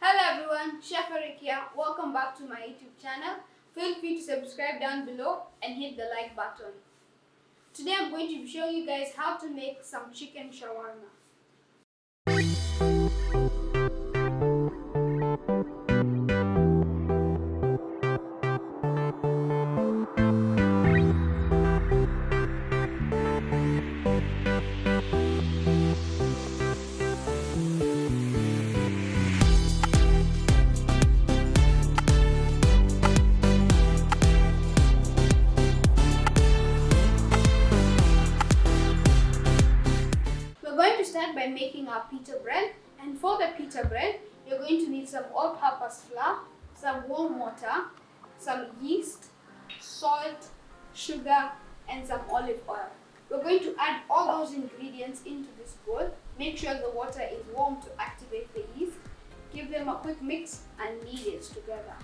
Hello everyone, Chef Eric here. Welcome back to my YouTube channel. Feel free to subscribe down below and hit the like button. Today I'm going to be showing you guys how to make some chicken shawarma. We're going to start by making our pita bread, and for the pita bread you're going to need some all-purpose flour, some warm water, some yeast, salt, sugar and some olive oil. We're going to add all those ingredients into this bowl. Make sure the water is warm to activate the yeast. Give them a quick mix and knead it together.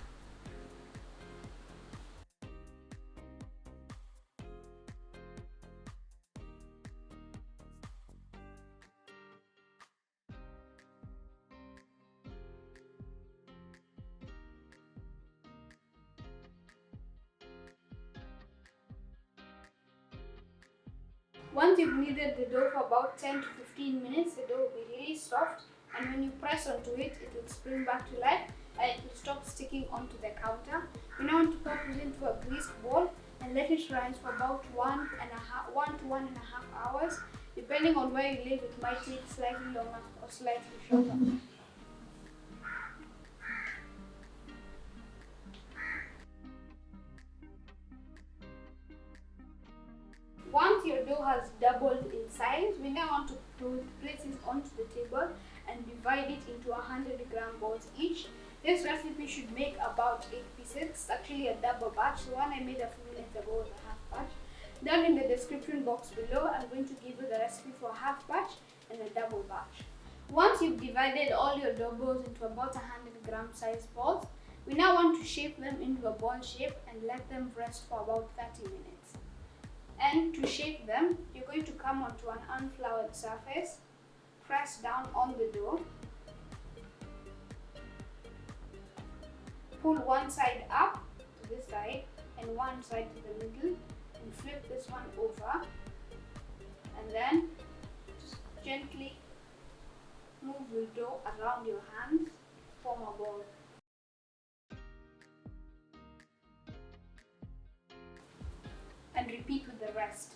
Once you've kneaded the dough for about 10 to 15 minutes, the dough will be really soft, and when you press onto it, it will spring back to life and it will stop sticking onto the counter. You now want to pop it into a greased bowl and let it rise for about 1 to 1.5 hours. Depending on where you live, it might take slightly longer or slightly shorter. Once your dough has doubled in size, we now want to place it onto the table and divide it into 100-gram balls each. This recipe should make about 8 pieces. It's actually a double batch. The one I made a few minutes ago was a half batch. Down in the description box below, I'm going to give you the recipe for a half batch and a double batch. Once you've divided all your dough balls into about 100-gram size balls, we now want to shape them into a ball shape and let them rest for about 30 minutes. And to shape them, you're going to come onto an unfloured surface, press down on the dough, pull one side up to this side and one side to the middle, and flip this one over, and then just gently move the dough around your hands, form a ball. And repeat with the rest.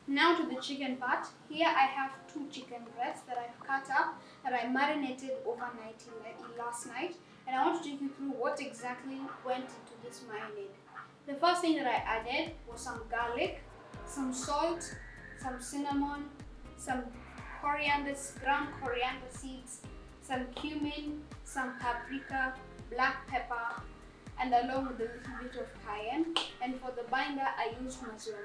Now to the chicken part. Here I have 2 chicken breasts that I've cut up that I marinated overnight last night, and I want to take you through what exactly went into this marinade. The first thing that I added was some garlic, some salt, some cinnamon, some coriander, ground coriander seeds, some cumin, some paprika, black pepper, and along with a little bit of cayenne. And for the binder, I used maziwa.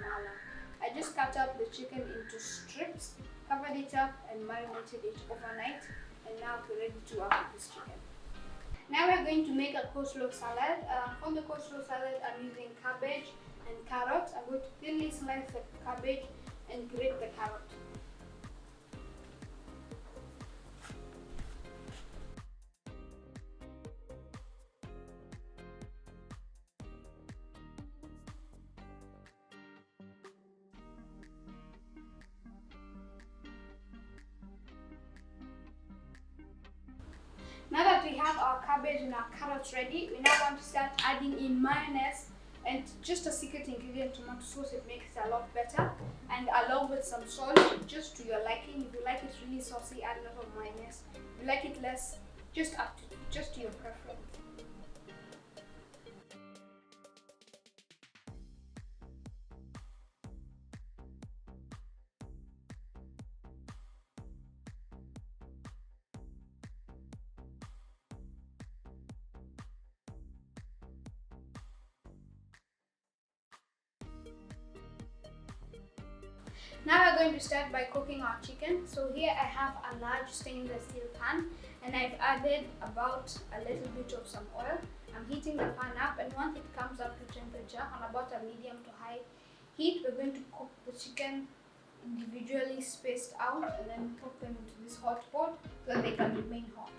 I just cut up the chicken into strips, covered it up and marinated it overnight, and now we're ready to work with this chicken. Now we're going to make a coleslaw salad. For the coleslaw salad, I'm using cabbage and carrot. I'm going to thinly slice the cabbage and grate the carrot. Now that we have our cabbage and our carrots ready, we now want to start adding in mayonnaise and just a secret ingredient, tomato sauce. It makes it a lot better, and along with some salt just to your liking. If you like it really saucy, add a lot of mayonnaise. If you like it less, just to your preference. Now we're going to start by cooking our chicken. So here I have a large stainless steel pan and I've added about a little bit of some oil. I'm heating the pan up, and once it comes up to temperature on about a medium to high heat, we're going to cook the chicken individually spaced out and then put them into this hot pot so that they can remain hot.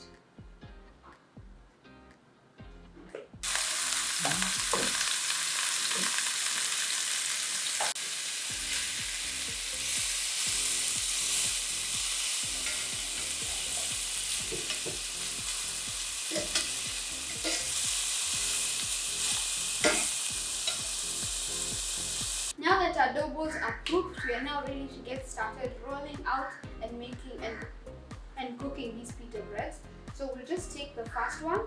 Now that our dough balls are cooked, we are now ready to get started rolling out and making and cooking these pita breads. So we'll just take the first one,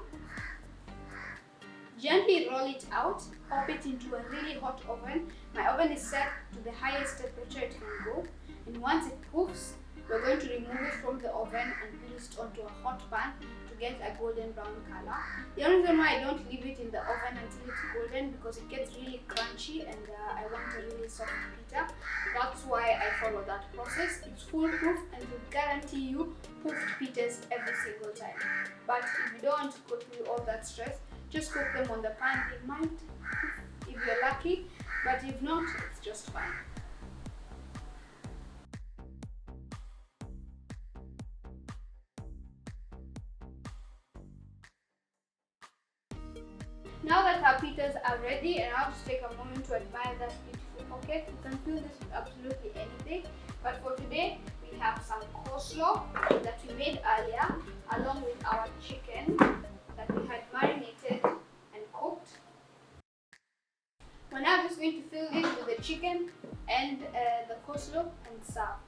gently roll it out, pop it into a really hot oven. My oven is set to the highest temperature it can go, and once it poofs, we're going to remove it from the oven and place it onto a hot pan to get a golden brown color. The only reason why I don't leave it in the oven until it's golden because it gets really crunchy and I want a really soft pita. That's why I follow that process. It's foolproof and will guarantee you poofed pitas every single time. But if you don't want to go through all that stress, just cook them on the pan. It might if you're lucky, but if not, it's just fine. Now that our pitas are ready, and I'll just take a moment to admire that beautiful pocket. You can fill this with absolutely anything, but for today we have some coleslaw that we made earlier along with our chicken that we had marinated and cooked. We're now just going to fill this with the chicken and the coleslaw and serve.